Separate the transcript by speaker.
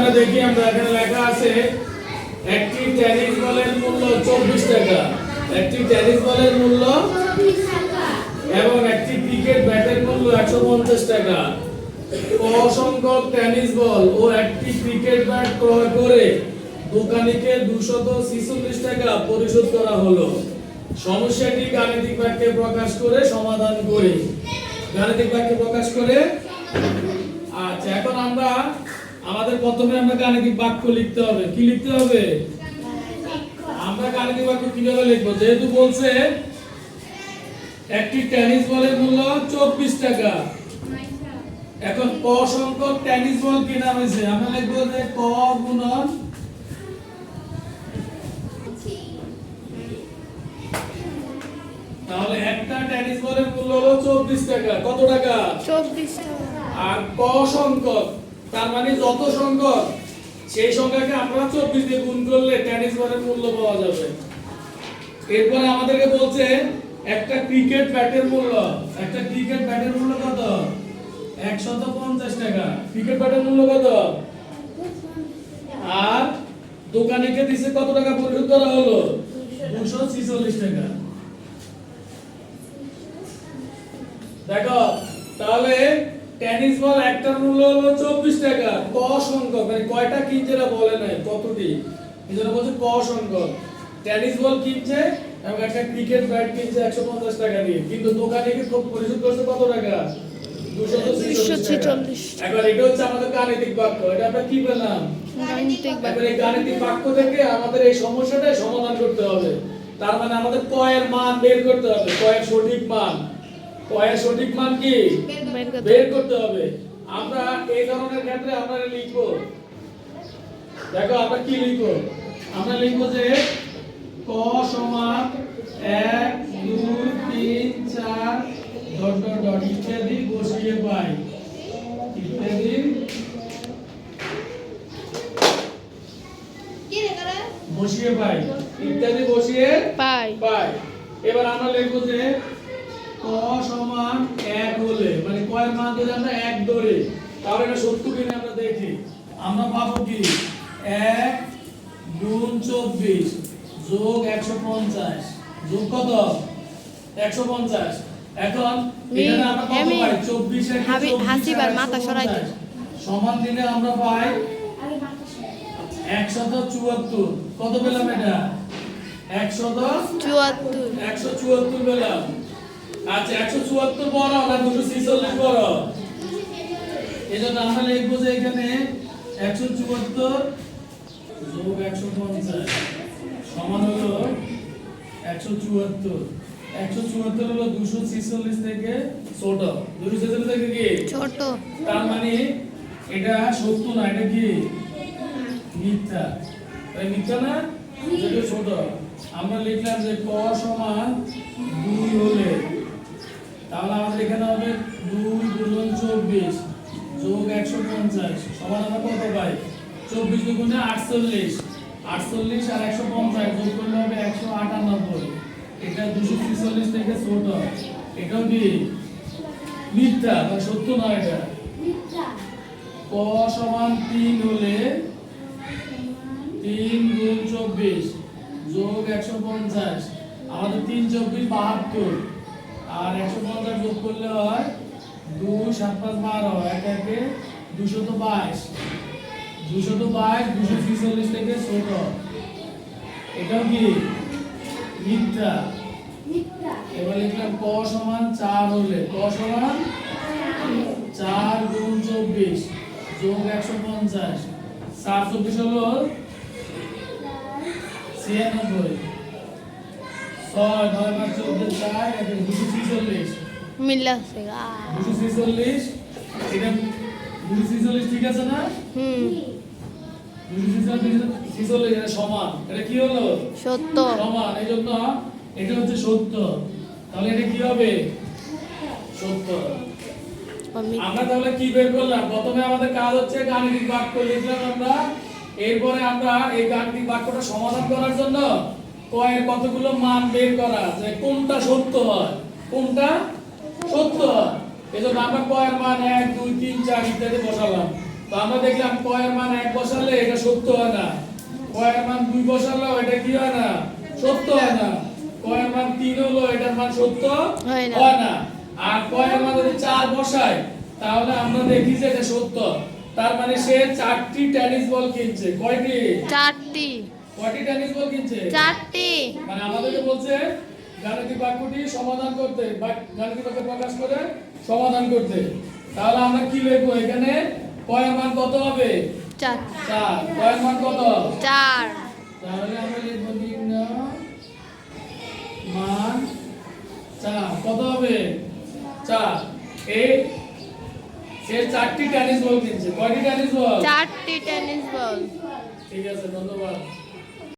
Speaker 1: আমরা দেখি আমরা এখানে লেখা আছে একটি টেনিস বলের মূল্য 24 টাকা, একটি টেনিস বলের মূল্য
Speaker 2: 24 টাকা
Speaker 1: এবং একটি ক্রিকেট ব্যাটের মূল্য 150 টাকা। অসংখ্যক টেনিস বল ও একটি ক্রিকেট ব্যাট ক্রয় করে দোকানীকে 246 টাকা পরিশোধ করা হলো। সমস্যাটি গাণিতিক বাক্যে প্রকাশ করে সমাধান করি। গাণিতিক বাক্যে প্রকাশ করে। আচ্ছা, এখন আমরা আমাদের প্রথমে আমরা গাণিতিক বাক্য লিখতে হবে। কি লিখতে হবে? আমরা গাণিতিক বাক্য কিভাবে লিখব? যেহেতু বলছে একটি টেনিস বলের মূল্য 24 টাকা, এখন ক সংখ্যক টেনিস বল কেনা হয়েছে, আমরা লিখব যে ক গুণন তাহলে একটা টেনিস বলের মূল্য হলো 24 টাকা। কত টাকা?
Speaker 2: 24 টাকা।
Speaker 1: আর ক সংখ্যক, তার মানে যত সংখ্যক সেই সংখ্যাকে আমরা 24 দিয়ে গুণ করলে টেনিস বলের মূল্য পাওয়া যাবে। এরপর আমাদেরকে বলছে একটা ক্রিকেট ব্যাটের মূল্য, একটা ক্রিকেট ব্যাটের মূল্য কত? 150 টাকা। ক্রিকেট ব্যাটের মূল্য কত? আর দোকানীকে দিছে কত টাকা পরিশোধ করা হলো? 246 টাকা। দেখো তাহলে টেনিস বল একটার মূল্য হলো 24 টাকা। ক সংখ্যক মানে কয়টা কিনছে না বলে নাই, কতটি, এজন্য বলছে ক সংখ্যক টেনিস বল কিনছে এবং একটা ক্রিকেট ব্যাট কিনছে 150 টাকা দিয়ে, কিন্তু দোকানীকে পরিশোধ করছে কত টাকা? 246 টাকা। এবার এটা হচ্ছে আমাদের গাণিতিক বাক্য। এটা আমরা কি পেলাম?
Speaker 2: গাণিতিক বাক্য।
Speaker 1: এবার এই গাণিতিক বাক্য থেকে আমাদের এই সমস্যাটা সমাধান করতে হবে। তার মানে আমাদের ক এর মান বের করতে হবে, ক এর সঠিক মান। ক এর সঠিক মান কি বের করতে হবে। আমরা এই ধরনের ক্ষেত্রে আমরা লিখব, দেখো আমরা কি লিখব? আমরা লিখব যে ক সমান 1 2 3 4 ডট ডট ডট ইত্যাদি বসিয়ে পাই, ইত্যাদি
Speaker 2: কি রে করে
Speaker 1: বসিয়ে পাই, ইত্যাদি বসিয়ে
Speaker 2: পাই।
Speaker 1: পাই। এবার আমরা লিখব যে ক সমান 1 হলে মানে ক এর মান যদি আমরা 1 ধরি তাহলে এটা সত্য কিনা আমরা দেখি। আমরা পাবো কি 1 গুণ 24 যোগ 150 যোগ কত? 150। এখন এখানে আমরা কত পাই? 24 এর
Speaker 2: হাসিবার মাথা সরাই দে।
Speaker 1: সমান দিলে আমরা পাই 174। কত পেলাম এটা? 174 পেলাম। আচ্ছা 174 বড় না 246 বড়? এজন্য আমরা লিখবো যে এখানে 174 যোগ 150 সমান হলো 174। 174 হলো 246 থেকে ছোট। 246 থেকে কি
Speaker 2: ছোট?
Speaker 1: তার মানে এটা সত্য না, এটা কি মিথ্যা। তাই মিথ্যা না, এটা ছোট। আমরা লিখলাম যে ক সমান 2 হলে তাহলে আমাদের এখানে হবে 2 গুণন 24 যোগ 150 সমান আমরা কত পাই? 24 দুগুণে 48, 48 আর 150 যোগ করলে হবে 198। এটা 246 থেকে ছোট। এটাও কি মিথ্যা বা সত্য না, এটা
Speaker 2: মিথ্যা।
Speaker 1: ক সমান 3 হলে 3 গুণ 24 যোগ 150 আমাদের 3 24 72 আর 150 যোগ করলে হয় 2 7 5 12 এক একে 222 246 থেকে ছোট। এটাও কি মিথ্যা। এবার লিখলাম ক সমান 4 হলে ক সমান 4 গুণ 24 যোগ 150 4 24 হলো 96 6 9 5 14 4 246
Speaker 2: মিলাছে গা।
Speaker 1: 246 এটা 246 ঠিক আছে না? 246 এটা সমান, এটা কি হলো?
Speaker 2: সত্য।
Speaker 1: সমান, এই জন্য এটা হচ্ছে সত্য। তাহলে এটা কি হবে? সত্য। আমরা তাহলে কি বের করলাম? প্রথমে আমাদের কাজ হচ্ছে গাণিতিক বাক্য লিখলাম আমরা। এরপরে আমরা এই গাণিতিক বাক্যটা সমাধান করার জন্য ক এর কতগুলো মান বের করা, যে কোনটা সত্য হয় কোনটা সত্য হয়। এজন্য আমরা ক এর মান 1 2 3 4 ইত্যাদি বসালাম। তো আমরা দেখলাম ক এর মান 1 বসালে কয়ের মান 2 বসালো এটা কি হয় না সত্য হয় না, কয়ের মান 3 হলো এটার মান সত্য
Speaker 2: হয় না।
Speaker 1: হয় না, আর কয়ের মান যদি 4 বসায় তাহলে আমরা দেখি যে এটা সত্য। তার মানে সে 4টি টেনিস বল কিনছে। কয়টি?
Speaker 2: 4টি।
Speaker 1: কয়টি টেনিস বল কিনছে?
Speaker 2: 4টি।
Speaker 1: মানে আমাদেরকে বলছে গাণিতিক বাক্যটি সমাধান করতে বা গাণিতিক বাক্য প্রকাশ করে সমাধান করতে। তাহলে আমরা কি লিখবো এখানে? কয়ের মান কত হবে?
Speaker 2: 4।
Speaker 1: 4। কয়ের মান কত?
Speaker 2: 4।
Speaker 1: তাহলে আমরা লিখবো নির্ণয় মান 4 কত হবে? 4। এই সে 4টি টেনিস বল কিনছে। কয়টি টেনিস বল?
Speaker 2: 4টি টেনিস বল।
Speaker 1: ঠিক আছে, ধন্যবাদ।